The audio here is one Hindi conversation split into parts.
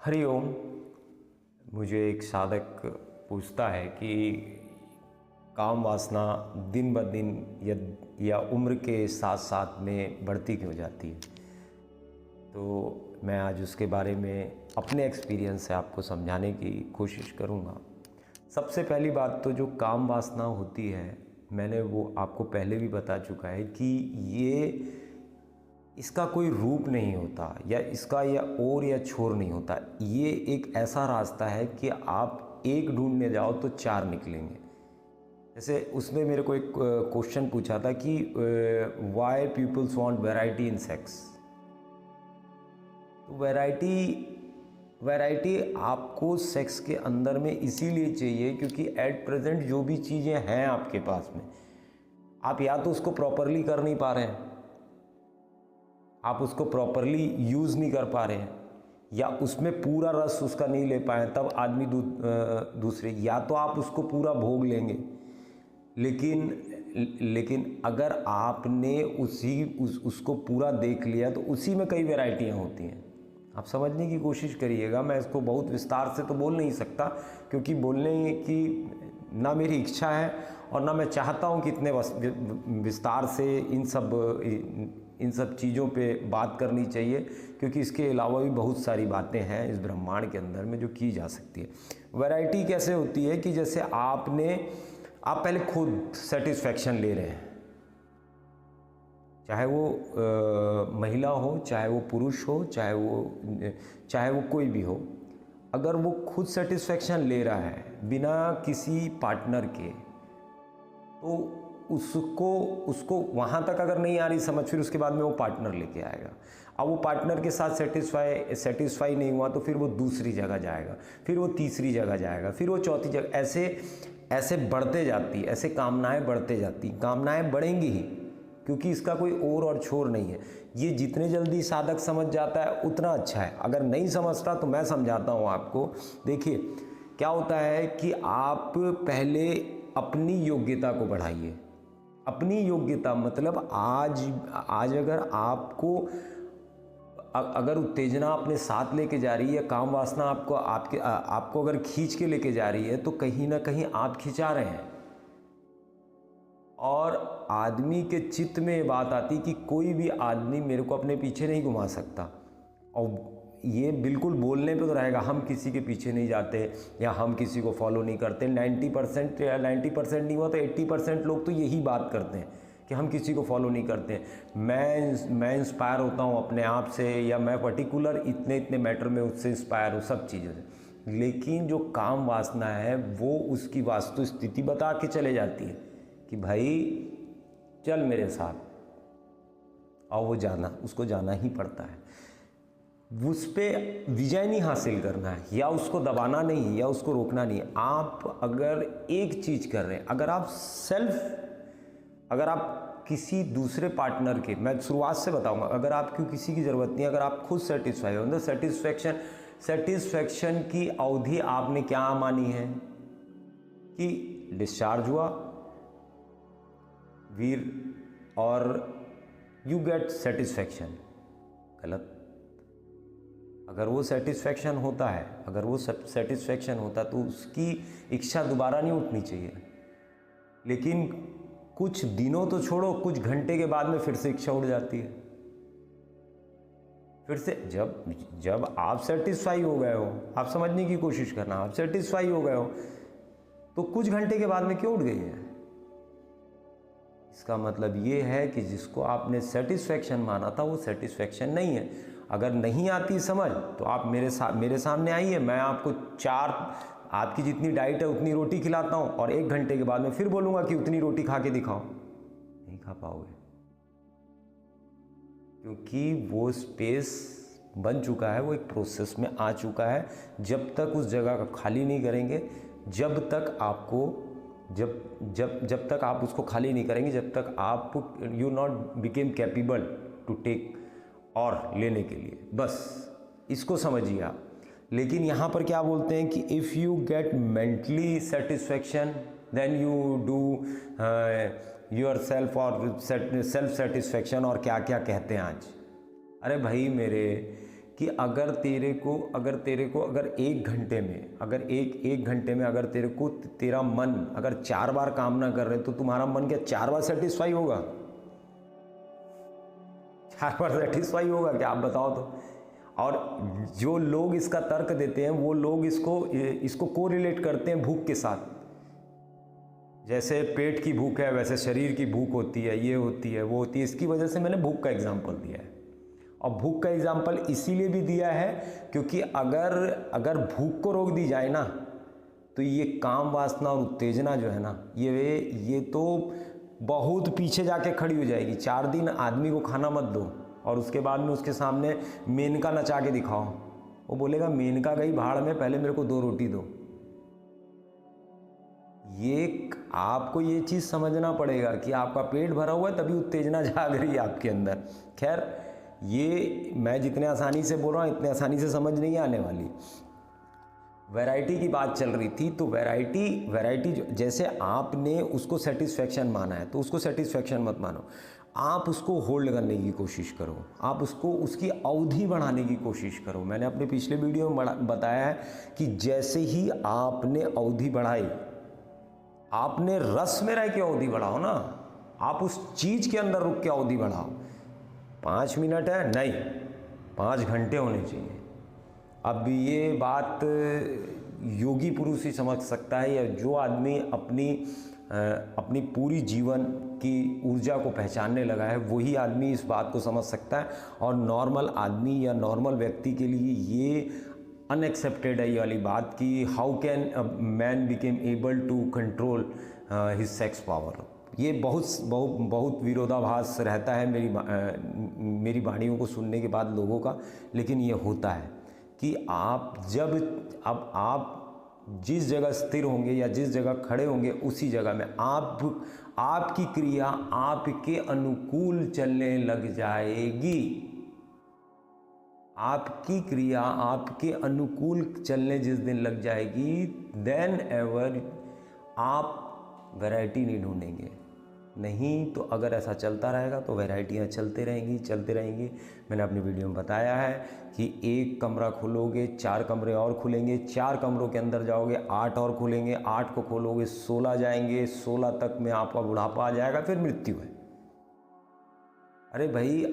हरिओम। मुझे एक साधक पूछता है कि काम वासना दिन ब दिन या उम्र के साथ साथ में बढ़ती क्यों जाती है। तो मैं आज उसके बारे में अपने एक्सपीरियंस से आपको समझाने की कोशिश करूँगा। सबसे पहली बात तो जो काम वासना होती है, मैंने वो आपको पहले भी बता चुका है कि ये इसका कोई रूप नहीं होता या इसका या और या छोर नहीं होता। ये एक ऐसा रास्ता है कि आप एक ढूंढने जाओ तो चार निकलेंगे। जैसे उसने मेरे को एक क्वेश्चन पूछा था कि why peoples want variety in sex. तो वैरायटी आपको सेक्स के अंदर में इसीलिए चाहिए क्योंकि एट प्रेजेंट जो भी चीज़ें हैं आपके पास में, आप या तो उसको प्रॉपरली कर नहीं पा रहे हैं, आप उसको प्रॉपरली यूज़ नहीं कर पा रहे हैं, या उसमें पूरा रस उसका नहीं ले पाए, तब आदमी दूसरे, या तो आप उसको पूरा भोग लेंगे। लेकिन अगर आपने उसको पूरा देख लिया तो उसी में कई वैरायटियाँ होती हैं। आप समझने की कोशिश करिएगा। मैं इसको बहुत विस्तार से तो बोल नहीं सकता क्योंकि बोलने की ना मेरी इच्छा है और ना मैं चाहता हूँ कि इतने विस्तार से इन सब चीज़ों पे बात करनी चाहिए, क्योंकि इसके अलावा भी बहुत सारी बातें हैं इस ब्रह्मांड के अंदर में जो की जा सकती है। वैरायटी कैसे होती है कि जैसे आप पहले खुद सेटिस्फैक्शन ले रहे हैं, चाहे वो महिला हो, चाहे वो पुरुष हो, चाहे वो कोई भी हो। अगर वो खुद सेटिस्फैक्शन ले रहा है बिना किसी पार्टनर के, तो उसको वहाँ तक अगर नहीं आ रही समझ, फिर उसके बाद में वो पार्टनर लेके आएगा। अब वो पार्टनर के साथ सेटिस्फाई नहीं हुआ तो फिर वो दूसरी जगह जाएगा, फिर वो तीसरी जगह जाएगा, फिर वो चौथी जगह, ऐसे बढ़ते जाती, ऐसे कामनाएं बढ़ते जाती। कामनाएं बढ़ेंगी ही क्योंकि इसका कोई और छोर नहीं है। ये जितने जल्दी साधक समझ जाता है उतना अच्छा है। अगर नहीं समझता तो मैं समझाता हूँ आपको। देखिए क्या होता है कि आप पहले अपनी योग्यता को बढ़ाइए। अपनी योग्यता मतलब आज अगर आपको अगर उत्तेजना अपने साथ लेके जा रही है, काम वासना आपको अगर खींच के लेके जा रही है, तो कहीं ना कहीं आप खिंचा रहे हैं। और आदमी के चित्त में ये बात आती कि कोई भी आदमी मेरे को अपने पीछे नहीं घुमा सकता। और ये बिल्कुल बोलने पे तो रहेगा, हम किसी के पीछे नहीं जाते या हम किसी को फॉलो नहीं करते। 90% या 90% नहीं हुआ तो 80% लोग तो यही बात करते हैं कि हम किसी को फॉलो नहीं करते। मैं इंस्पायर होता हूँ अपने आप से, या मैं पर्टिकुलर इतने मैटर में उससे इंस्पायर हूँ, सब चीज़ों से। लेकिन जो काम वासना है वो उसकी वास्तु स्थिति बता के चले जाती है कि भाई चल मेरे साथ, और वो उसको जाना ही पड़ता है। उस पर विजय नहीं हासिल करना है, या उसको दबाना नहीं, या उसको रोकना नहीं। आप अगर एक चीज़ कर रहे हैं, अगर आप किसी दूसरे पार्टनर के, मैं शुरुआत से बताऊंगा, अगर आपको किसी की ज़रूरत नहीं, अगर आप खुद सेटिस्फाई हो, सेटिस्फैक्शन की अवधि आपने क्या मानी है कि डिस्चार्ज हुआ वीर और यू गेट सेटिस्फैक्शन। गलत। अगर वो सेटिस्फैक्शन होता तो उसकी इच्छा दोबारा नहीं उठनी चाहिए। लेकिन कुछ दिनों तो छोड़ो, कुछ घंटे के बाद में फिर से इच्छा उठ जाती है। फिर से जब आप सेटिस्फाई हो गए हो, आप समझने की कोशिश करना, आप सेटिस्फाई हो गए हो तो कुछ घंटे के बाद में क्यों उठ गई है? इसका मतलब ये है कि जिसको आपने सेटिस्फैक्शन माना था वो सेटिस्फैक्शन नहीं है। अगर नहीं आती समझ तो आप मेरे सामने आइए, मैं आपको आपकी जितनी डाइट है उतनी रोटी खिलाता हूँ, और 1 घंटे के बाद में फिर बोलूँगा कि उतनी रोटी खा के दिखाओ। नहीं खा पाओगे, क्योंकि वो स्पेस बन चुका है, वो एक प्रोसेस में आ चुका है। जब तक उस जगह का खाली नहीं करेंगे, जब तक आप उसको खाली नहीं करेंगे, जब तक आप you not became capable to take और लेने के लिए, बस इसको समझिए आप। लेकिन यहाँ पर क्या बोलते हैं कि if you get mentally satisfaction then you do yourself और सेल्फ सेटिस्फैक्शन, और क्या क्या कहते हैं आज। अरे भाई मेरे, कि अगर तेरे को अगर एक घंटे में एक घंटे में अगर तेरा मन अगर 4 बार काम ना कर रहे तो तुम्हारा मन क्या 4 बार सेटिस्फाई होगा? 4 बार सेटिस्फाई होगा क्या, आप बताओ तो। और जो लोग इसका तर्क देते हैं वो लोग इसको कोरिलेट करते हैं भूख के साथ। जैसे पेट की भूख है वैसे शरीर की भूख होती है, ये होती है वो होती है। इसकी वजह से मैंने भूख का एग्जाम्पल दिया है। और भूख का एग्जाम्पल इसीलिए भी दिया है क्योंकि अगर भूख को रोक दी जाए ना तो ये काम वासना और उत्तेजना जो है ना ये तो बहुत पीछे जाके खड़ी हो जाएगी। 4 दिन आदमी को खाना मत दो और उसके बाद में उसके सामने मेनका नचा के दिखाओ, वो बोलेगा मेनका गई भाड़ में, पहले मेरे को 2 रोटी दो। ये आपको ये चीज़ समझना पड़ेगा कि आपका पेट भरा हुआ है तभी उत्तेजना जाग रही है आपके अंदर। खैर, ये मैं जितने आसानी से बोल रहा हूँ इतने आसानी से समझ नहीं आने वाली। वैरायटी की बात चल रही थी तो वैरायटी जैसे आपने उसको सेटिस्फेक्शन माना है तो उसको सेटिस्फेक्शन मत मानो, आप उसको होल्ड करने की कोशिश करो, आप उसकी अवधि बढ़ाने की कोशिश करो। मैंने अपने पिछले वीडियो में बताया है कि जैसे ही आपने अवधि बढ़ाई, आपने रस में रह के अवधि बढ़ाओ ना, आप उस चीज़ के अंदर रुक के अवधि बढ़ाओ। 5 मिनट है नहीं, 5 घंटे होने चाहिए। अब ये बात योगी पुरुष ही समझ सकता है, या जो आदमी अपनी पूरी जीवन की ऊर्जा को पहचानने लगा है वही आदमी इस बात को समझ सकता है। और नॉर्मल आदमी या नॉर्मल व्यक्ति के लिए ये अनएक्सेप्टेड है ये वाली बात कि how can a man became able to control his sex power. ये बहुत विरोधाभास रहता है मेरी वाणियों को सुनने के बाद लोगों का, लेकिन ये होता है कि आप जिस जगह स्थिर होंगे या जिस जगह खड़े होंगे उसी जगह में आपकी क्रिया आपके अनुकूल चलने लग जाएगी। आपकी क्रिया आपके अनुकूल चलने जिस दिन लग जाएगी, देन एवर आप वैरायटी नहीं ढूंढेंगे। नहीं तो अगर ऐसा चलता रहेगा तो वैरायटियाँ चलते रहेंगी। मैंने अपनी वीडियो में बताया है कि 1 कमरा खोलोगे 4 कमरे और खुलेंगे, 4 कमरों के अंदर जाओगे 8 और खुलेंगे, 8 को खोलोगे 16 जाएंगे, 16 तक में आपका बुढ़ापा आ जाएगा, फिर मृत्यु है। अरे भाई,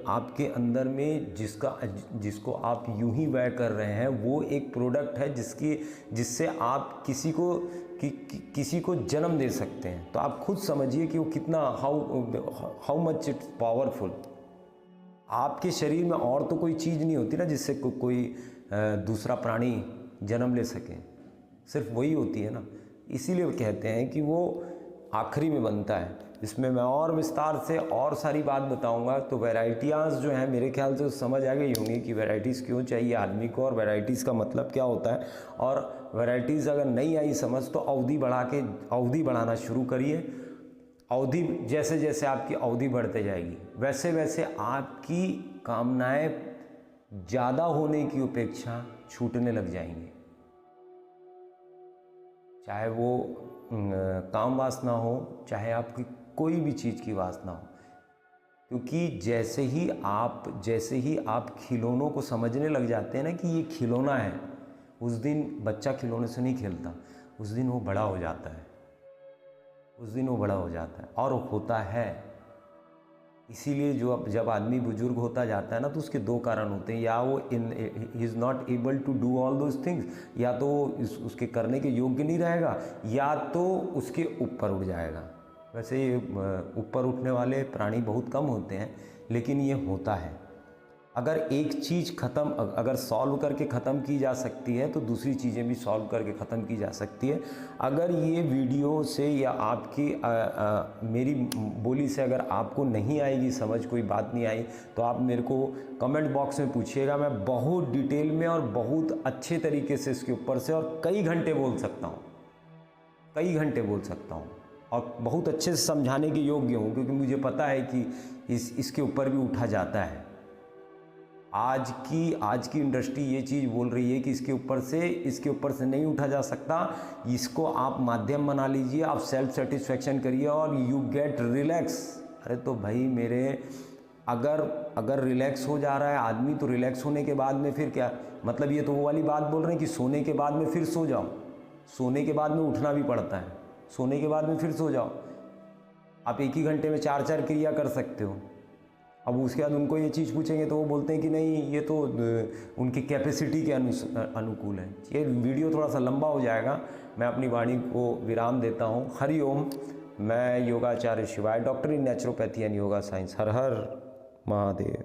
आपके अंदर में जिसको आप यूं ही व्यय कर रहे हैं वो एक प्रोडक्ट है जिससे आप किसी को जन्म दे सकते हैं। तो आप खुद समझिए कि वो कितना हाउ मच इट्स पावरफुल। आपके शरीर में और तो कोई चीज़ नहीं होती ना जिससे कोई दूसरा प्राणी जन्म ले सके, सिर्फ वही होती है ना। इसीलिए कहते हैं कि वो आखिरी में बनता है। इसमें मैं और विस्तार से और सारी बात बताऊंगा। तो वैरायटियाँ जो हैं मेरे ख्याल से समझ आ गई होंगी कि वैरायटीज़ क्यों चाहिए आदमी को और वैरायटीज़ का मतलब क्या होता है। और वैरायटीज़ अगर नहीं आई समझ तो अवधि बढ़ाना शुरू करिए। अवधि जैसे जैसे आपकी अवधि बढ़ते जाएगी वैसे वैसे आपकी कामनाएं ज़्यादा होने की अपेक्षा छूटने लग जाएंगी। चाहे वो काम वासना हो, चाहे आपकी कोई भी चीज़ की वासना हो, क्योंकि जैसे ही आप खिलौनों को समझने लग जाते हैं ना कि ये खिलौना है, उस दिन बच्चा खिलौने से नहीं खेलता, उस दिन वो बड़ा हो जाता है और होता है। इसीलिए जब आदमी बुजुर्ग होता जाता है ना तो उसके 2 कारण होते हैं, या वो ही is not able to do all those things, या तो उसके करने के योग्य नहीं रहेगा, या तो उसके ऊपर उठ जाएगा। वैसे ये ऊपर उठने वाले प्राणी बहुत कम होते हैं, लेकिन ये होता है। अगर एक चीज़ अगर सॉल्व करके ख़त्म की जा सकती है तो दूसरी चीज़ें भी सॉल्व करके ख़त्म की जा सकती है। अगर ये वीडियो से या आपकी मेरी बोली से अगर आपको नहीं आएगी समझ, कोई बात नहीं आई, तो आप मेरे को कमेंट बॉक्स में पूछिएगा। मैं बहुत डिटेल में और बहुत अच्छे तरीके से इसके ऊपर से और कई घंटे बोल सकता हूँ और बहुत अच्छे से समझाने के योग्य हूँ, क्योंकि मुझे पता है कि इसके ऊपर भी उठा जाता है। आज की इंडस्ट्री ये चीज़ बोल रही है कि इसके ऊपर से नहीं उठा जा सकता। इसको आप माध्यम बना लीजिए, आप सेल्फ सेटिस्फेक्शन करिए और यू गेट रिलैक्स। अरे तो भाई मेरे, अगर अगर रिलैक्स हो जा रहा है आदमी तो रिलैक्स होने के बाद में फिर क्या, मतलब ये तो वो वाली बात बोल रहे हैं कि सोने के बाद में फिर सो जाओ, सोने के बाद में उठना भी पड़ता है, सोने के बाद में फिर सो जाओ। आप एक ही घंटे में 4-4 क्रिया कर सकते हो। अब उसके बाद उनको ये चीज़ पूछेंगे तो वो बोलते हैं कि नहीं ये तो उनकी कैपेसिटी के अनुकूल है। ये वीडियो थोड़ा सा लंबा हो जाएगा, मैं अपनी वाणी को विराम देता हूँ। हरि ओम। मैं योगाचार्य शिवाय, doctor in naturopathy and yoga science. Her her Mahadev.